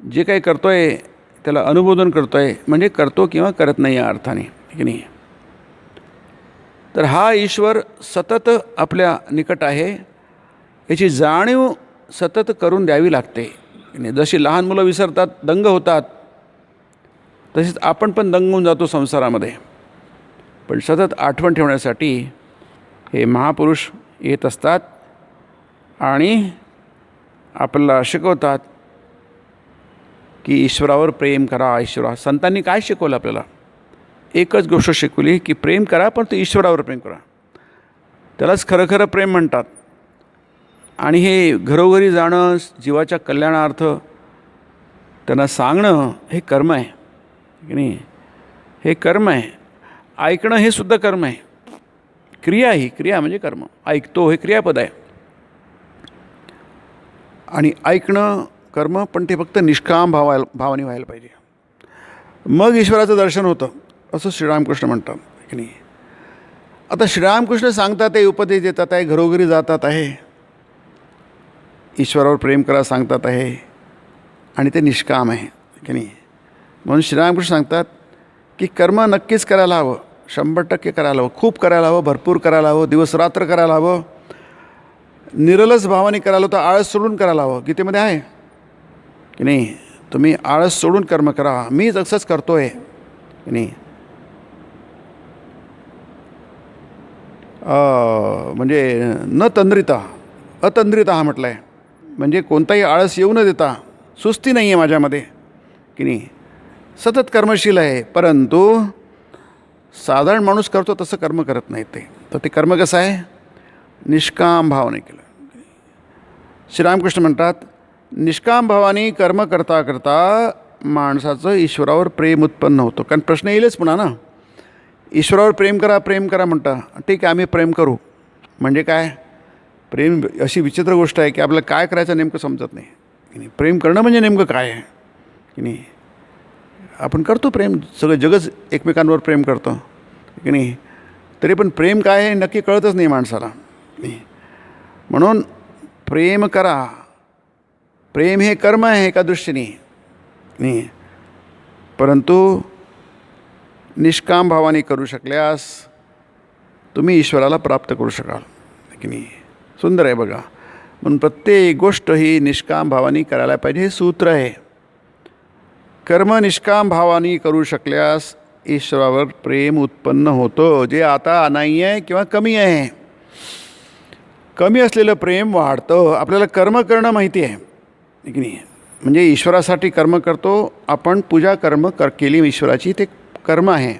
जे काही करतो आहे त्याला अनुमोदन करतो आहे, म्हणजे करतो किंवा करत नाही या अर्थाने की नाही. तर हा ईश्वर सतत आपल्या निकट आहे याची जाणीव सतत करून द्यावी लागते. जशी लहान मुलं विसरतात, दंग होतात, तसेच आपण पण दंग होऊन जातो संसारामध्ये. पण सतत आठवण ठेवण्यासाठी हे महापुरुष येत असतात आणि आपल्याला शिकवतात की ईश्वरावर प्रेम करा. संतांनी काय शिकवलं आपल्याला? एकच गोष्ट शिकवली की प्रेम करा, पण तो ईश्वरावर प्रेम करा. त्यालाच खरं खरं प्रेम म्हणतात. आणि हे घरोघरी जाणं, जीवाच्या कल्याणार्थ त्यांना सांगणं, हे कर्म आहे की नाही. हे कर्म आहे. ऐकणं हे सुद्धा कर्म आहे. क्रिया म्हणजे कर्म. ऐकतो हे क्रियापद आहे. आणि ऐकणं कर्म, पण ते फक्त निष्काम भावाने व्हायला पाहिजे. मग ईश्वराचं दर्शन होतं असं श्रीरामकृष्ण म्हणतात की नाही. आता श्रीरामकृष्ण सांगतात आहे, उपदेश देतात आहे, घरोघरी जातात आहे, ईश्वरावर प्रेम करा सांगतात आहे आणि ते निष्काम आहे की नाही. म्हणून श्रीरामकृष्ण सांगतात की कर्म नक्कीच करायला हवं, 100% करायला हवं, खूप करायला हवं, भरपूर करायला हवं, दिवसरात्र करायला हवं, निरलस भावाने करायला हवं, आळस सोडून करायला हवं. गीतेमध्ये आहे की नाही, तुम्ही आळस सोडून कर्म करा, मीच असंच करतो आहे की नाही. म्हणजे न तंद्रिता अतंद्रिता हा म्हटलं आहे, म्हणजे कोणताही आळस येऊ न देता, सुस्ती नाही आहे माझ्यामध्ये की नाही, सतत कर्मशील आहे. परंतु साधारण माणूस करतो तसं कर्म करत नाही ते. तर ते कर्म कसं आहे, निष्काम भावाने केलं. श्रीरामकृष्ण म्हणतात निष्काम भावाने कर्म करता करता माणसाचं ईश्वरावर प्रेम उत्पन्न होतं. कारण प्रश्न येईलच पुन्हा ना, ईश्वरावर प्रेम करा म्हणता, ठीक आहे आम्ही प्रेम करू, म्हणजे काय, प्रेम अशी विचित्र गोष्ट आहे की आपल्याला काय करायचं नेमकं समजत नाही की नाही. प्रेम करणं म्हणजे नेमकं काय आहे की नाही. आपण करतो प्रेम, सगळं जगच एकमेकांवर प्रेम करतं की नाही, तरी पण प्रेम काय आहे नक्की कळतच नाही माणसाला नाही. म्हणून प्रेम करा, प्रेम हे कर्म आहे एका दृष्टीने नाही, परंतु निष्काम भावाने करू शकल्यास तुम्ही ईश्वराला प्राप्त करू शकाल की नाही. सुंदर आहे बघा. म्हणून प्रत्येक गोष्ट ही निष्काम भावाने करायला पाहिजे, हे सूत्र आहे. कर्म निष्काम भावाने करू शकल्यास ईश्वरावर प्रेम उत्पन्न होतं, जे आता नाही आहे किंवा कमी आहे. कमी असलेलं प्रेम वाढतं. आपल्याला कर्म करणं माहिती आहे की नाही, म्हणजे ईश्वरासाठी कर्म करतो आपण, पूजा कर्म केली ईश्वराची, ते कर्म आहे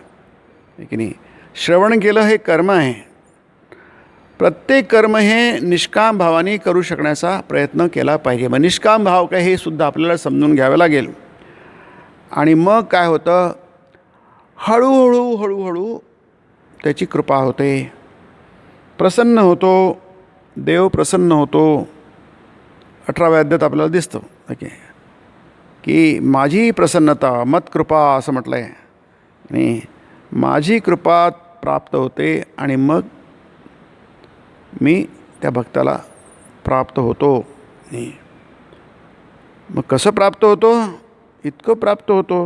की नाही. श्रवण केलं हे कर्म आहे. प्रत्येक कर्म हे निष्काम भावाने करू शकण्याचा प्रयत्न केला पाहिजे. मग निष्काम भाव काय हे सुद्धा आपल्याला समजून घ्यावं लागेल. आणि मग काय होतं, हळूहळू त्याची कृपा होते, प्रसन्न होतो, देव प्रसन्न होतो. 18व्या अध्यायात आपल्याला दिसतं ओके की माझी प्रसन्नता मत्कृपा असं म्हटलं आहे आणि माझी कृपा प्राप्त होते आणि मग मी त्या भक्ताला प्राप्त होतो. मग कसं प्राप्त होतो, इतकं प्राप्त होतो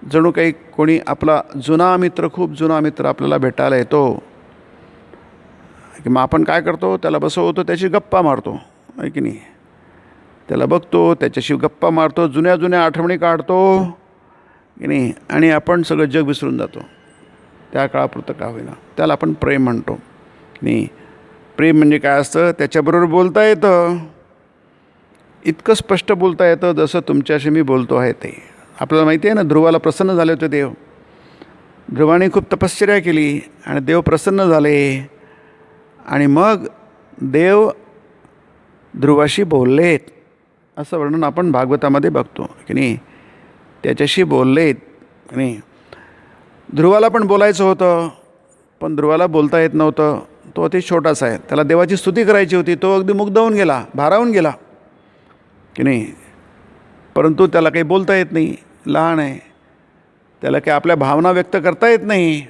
जणू काही कोणी आपला जुना मित्र, खूप जुना मित्र आपल्याला भेटायला येतो की मग आपण काय करतो, त्याला बसवतो, त्याची गप्पा मारतो आहे की नाही. त्याला बघतो, त्याच्याशी गप्पा मारतो, जुन्या जुन्या आठवणी काढतो की नाही, आणि आपण सगळं जग विसरून जातो त्या काळापुरतं का होईना. त्याला आपण प्रेम म्हणतो नाही. प्रेम म्हणजे काय असतं, त्याच्याबरोबर बोलता येतं, इतकं स्पष्ट बोलता येतं जसं तुमच्याशी मी बोलतो आहे ते. आपल्याला माहिती आहे ना, ध्रुवाला प्रसन्न झाले होते देव. ध्रुवाने खूप तपश्चर्या केली आणि देव प्रसन्न झाले आणि मग देव ध्रुवाशी बोललेत असं वर्णन आपण भागवतामध्ये बघतो की नाही. त्याच्याशी बोललेत की नाही. ध्रुवाला पण बोलायचं होतं पण ध्रुवाला बोलता येत नव्हतं, तो अति छोटासा आहे, त्याला देवाची स्तुती करायची होती, तो अगदी मुग्ध होऊन गेला, भारावून गेला की नाही. परंतु त्याला काही बोलता येत नाही, लहान आहे, त्याला काही आपल्या भावना व्यक्त करता येत नाही.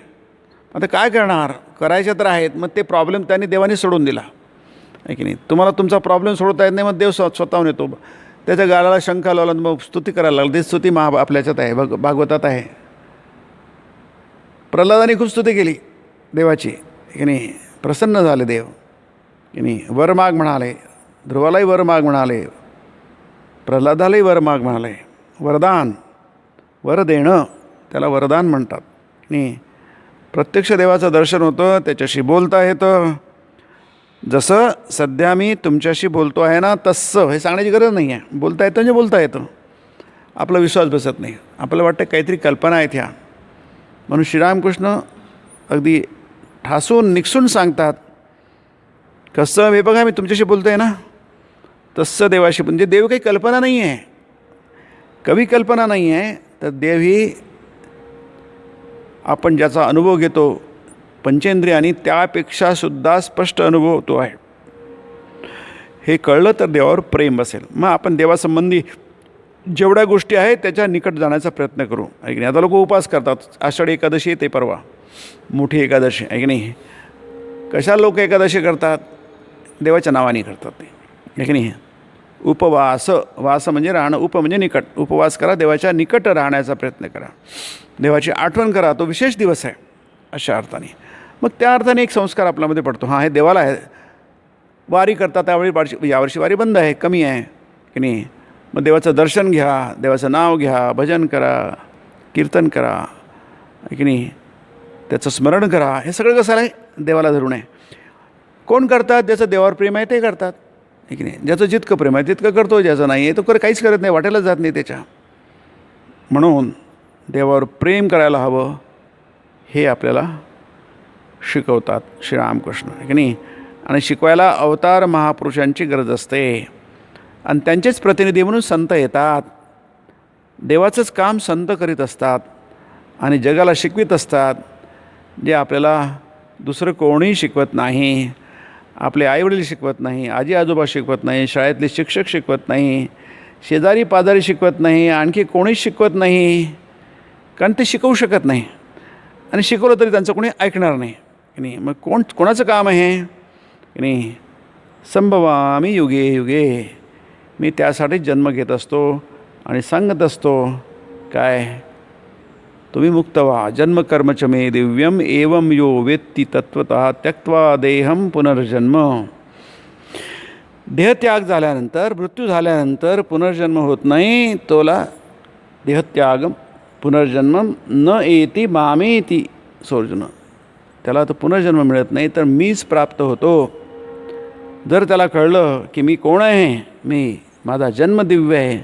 आता काय करणार, करायच्या तर आहेत. मग ते प्रॉब्लेम त्यांनी देवाने सोडून दिला आहे की नाही. तुम्हाला तुमचा प्रॉब्लेम सोडवता येत नाही, मग देव स्वतःहून येतो, त्याच्या गालाला शंका लावला, मग स्तुती करायला लागली. ती स्तुती आपल्याच्यात आहे, भागवतात आहे. प्रल्हादाने खूप स्तुती केली देवाची की नाही, प्रसन्न झाले देव की नाही. वर माग म्हणाले, ध्रुवालाही वर माग म्हणाले, प्रल्हादालाही वर माग म्हणाले. वरदान, वर देणं त्याला वरदान म्हणतात नाही. प्रत्यक्ष देवाचं दर्शन होतं, त्याच्याशी बोलता येतं. जसं सध्या मी तुमच्याशी बोलतो आहे ना, तसं हे सांगण्याची गरज नाही आहे. बोलता येतं म्हणजे बोलता येतं. आपला विश्वास बसत नाही, आपल्याला वाटतं काहीतरी कल्पना आहेत ह्या. म्हणून श्रीरामकृष्ण अगदी ठासून निकसून सांगतात, कसं हे बघा मी तुमच्याशी बोलतो आहे ना, तसं देवाशी. म्हणजे देव काही कल्पना नाही आहे, कवी कल्पना नाही आहे. तर देव ही आपण ज्याचा अनुभव घेतो पंचेंद्रियानी, त्यापेक्षासुद्धा स्पष्ट अनुभव होतो आहे. हे कळलं तर देवावर प्रेम बसेल. मग आपण देवासंबंधी जेवढ्या गोष्टी आहेत त्याच्या निकट जाण्याचा प्रयत्न करू, आहे की नाही. आता लोक उपवास करतात, आषाढी एकादशी येते परवा, मोठी एकादशी, आहे की नाही. कशा लोक एकादशी करतात? देवाच्या नावाने करतात ते, आहे की नाही. उपवास, वास म्हणजे राहणं, उप म्हणजे निकट, उपवास करा, देवाच्या निकट राहण्याचा प्रयत्न करा, देवाची आठवण करा, तो विशेष दिवस आहे अशा अर्थाने. मग त्या अर्थाने एक संस्कार आपल्यामध्ये पडतो, हां हे देवाला आहे. वारी करता त्यावेळी यावर्षी वारी बंद आहे, कमी आहे की नाही. मग देवाचं दर्शन घ्या, देवाचं नाव घ्या, भजन करा, कीर्तन करा, आहे की नाही. त्याचं स्मरण करा. हे सगळं कसं आहे? देवाला धरून आहे. कोण करतात? ज्याचं देवावर प्रेम आहे ते करतात, आहे की नाही. ज्याचं जितकं प्रेम आहे तितकं करतो, ज्याचं नाही आहे तो काहीच करत नाही, वाटेलाच जात नाही त्याच्या. म्हणून देवावर प्रेम करायला हवं हे आपल्याला शिकवतात श्रीरामकृष्ण, आहे की नाही. आणि शिकवायला अवतार महापुरुषांची गरज असते आणि त्यांचेच प्रतिनिधी म्हणून संत येतात. देवाचंच काम संत करीत असतात आणि जगाला शिकवित असतात, जे आपल्याला दुसरं कोणीही शिकवत नाही. आपले आईवडील शिकवत नाही, आजी आजोबा शिकवत नाही, शाळेतले शिक्षक शिकवत नाही, शेजारी पाजारी शिकवत नाही, आणखी कोणीच शिकवत नाही. कारण ते शिकवू शकत नाही आणि शिकवलं तरी त्यांचं कोणी ऐकणार नाही की नाही. मग कोणाचं काम आहे की नाही. संभवामी युगे युगे, मी त्यासाठीच जन्म घेत असतो आणि सांगत असतो काय, तुम्ही मुक्त व्हा. जन्मकर्मच मे दिव्यम एवं यो वेत्ती तत्वतः त्यक्त्वा देहम पुनर्जन्म. देहत्याग झाल्यानंतर, मृत्यू झाल्यानंतर पुनर्जन्म होत नाही. तोला देहत्याग पुनर्जन्म न येती मामेती सोर्जुन. त्याला तर पुनर्जन्म मिळत नाही, तर मीच प्राप्त होतो. जर त्याला कळलं की मी कोण आहे, माझा जन्म दिव्य आहे,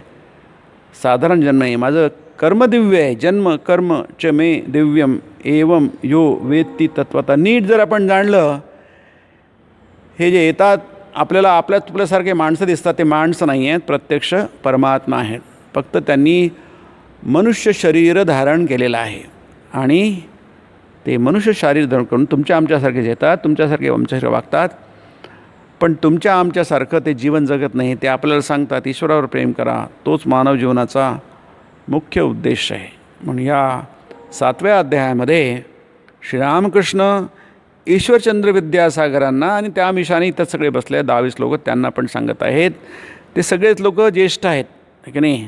साधारण जन्म आहे, माझं कर्म दिव्य आहे. जन्म कर्म च मे दिव्यम एवं यो वेत्ती तत्वता. नीट जर आपण जाणलं, हे जे येतात आपल्याला तुपल्यासारखे माणसं दिसतात, ते माणसं नाही आहेत, प्रत्यक्ष परमात्मा आहेत. फक्त त्यांनी मनुष्य शरीर धारण केलेलं आहे आणि ते मनुष्य शरीर धारण करून तुमच्या आमच्यासारखेच येतात, तुमच्यासारखे आमच्यासारखे वागतात, पण तुमच्या आमच्यासारखं ते जीवन जगत नाही. ते आपल्याला सांगतात ईश्वरावर प्रेम करा, तोच मानव जीवनाचा मुख्य उद्देश आहे. म्हणून या 7व्या अध्यायामध्ये श्रीरामकृष्ण ईश्वरचंद्र विद्यासागरांना आणि त्या मिशाने इतर सगळे बसले 22 लोक, त्यांना पण सांगत आहेत. ते सगळेच लोक ज्येष्ठ आहेत की नाही.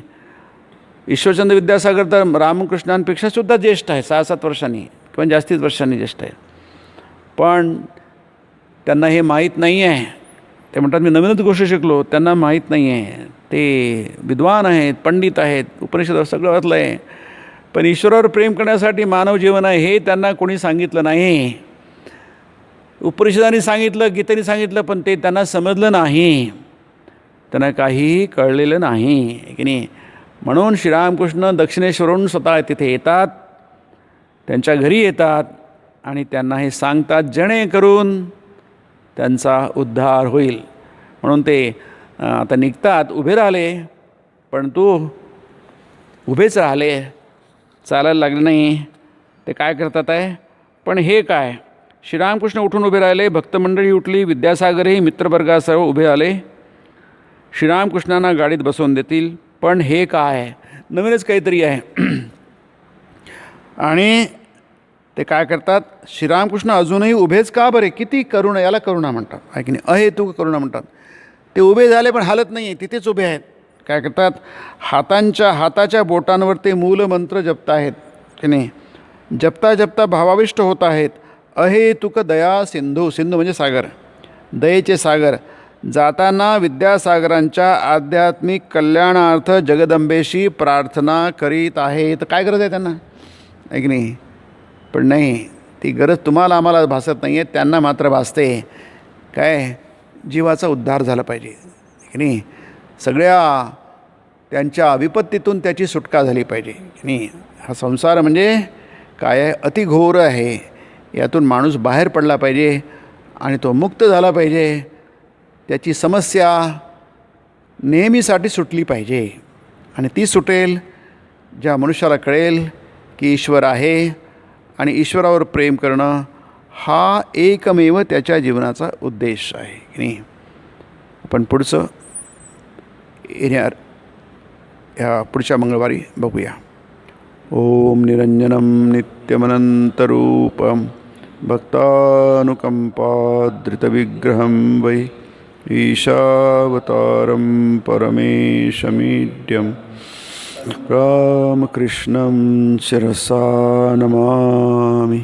ईश्वरचंद्र विद्यासागर तर रामकृष्णांपेक्षा सुद्धा ज्येष्ठ आहे, 6-7 वर्षांनी किंवा जास्तीच वर्षांनी ज्येष्ठ आहेत. पण त्यांना हे माहीत नाही आहे. ते म्हणतात मी नवीनच गोष्ट शिकलो, त्यांना माहीत नाही आहे. ते विद्वान आहेत, पंडित आहेत, उपनिषद सगळं वाचलं आहे, पण ईश्वरावर प्रेम करण्यासाठी मानव जीवन आहे हे त्यांना कोणी सांगितलं नाही. उपनिषदांनी सांगितलं, गीतेने सांगितलं, पण ते त्यांना समजलं नाही, त्यांना काहीही कळलेलं नाही की नाही. म्हणून श्रीरामकृष्ण दक्षिणेश्वरून स्वतः तिथे येतात, त्यांच्या घरी येतात आणि त्यांना हे सांगतात, जेणेकरून त्यांचा उद्धार होईल. म्हणून ते आता निघतात. उभे राहिले, पण उभेच राहिले, चालायला लागले नाही. ते काय करतात आहे, पण हे काय. श्रीरामकृष्ण उठून उभे राहिले, भक्तमंडळी उठली, विद्यासागरही मित्रवर्गासह उभे आले. श्रीरामकृष्णांना गाडीत बसवून देतील, पण हे काय, नवीनच काहीतरी आहे. आणि ते काय करतात, श्रीरामकृष्ण अजूनही उभेच का बरे. किती करुणा, याला करुणा म्हणतात, आहे की नाही, अहेतुक करुणा म्हणतात. ते उभे झाले पण हालत नाही आहे, तिथेच उभे आहेत. काय करतात, हाताच्या बोटांवर ते मूलमंत्र जपताहेत की नाही. जपता जपता भावाविष्ट होत आहेत. अहेतुक दया सिंधू, सिंधू म्हणजे सागर, दयेचे सागर. जाताना विद्यासागरांच्या आध्यात्मिक कल्याणार्थ जगदंबेशी प्रार्थना करीत आहेत. काय गरज आहे त्यांना, आहे की नाही. पण नाही, ती गरज तुम्हाला आम्हाला भासत नाही आहे, त्यांना मात्र भासते. काय, जीवाचा उद्धार झाला पाहिजे की नाही. सगळ्या त्यांच्या विपत्तीतून त्याची सुटका झाली पाहिजे की नाही. हा संसार म्हणजे काय आहे, अतिघोर आहे. यातून माणूस बाहेर पडला पाहिजे आणि तो मुक्त झाला पाहिजे. त्याची समस्या नेहमीसाठी सुटली पाहिजे आणि ती सुटेल ज्या मनुष्याला कळेल की ईश्वर आहे आणि ईश्वरावर प्रेम करणं हा एकमेव त्याच्या जीवनाचा उद्देश आहे की नाही. आपण पुढचं ह्या पुढच्या मंगळवारी बघूया. ओम निरंजनम नित्यमनंतरूपम भक्तानुकंपाद्रितविग्रहं वै ईशावतारं परमेशमीड्यं रामकृष्णं शिरसा नमामि.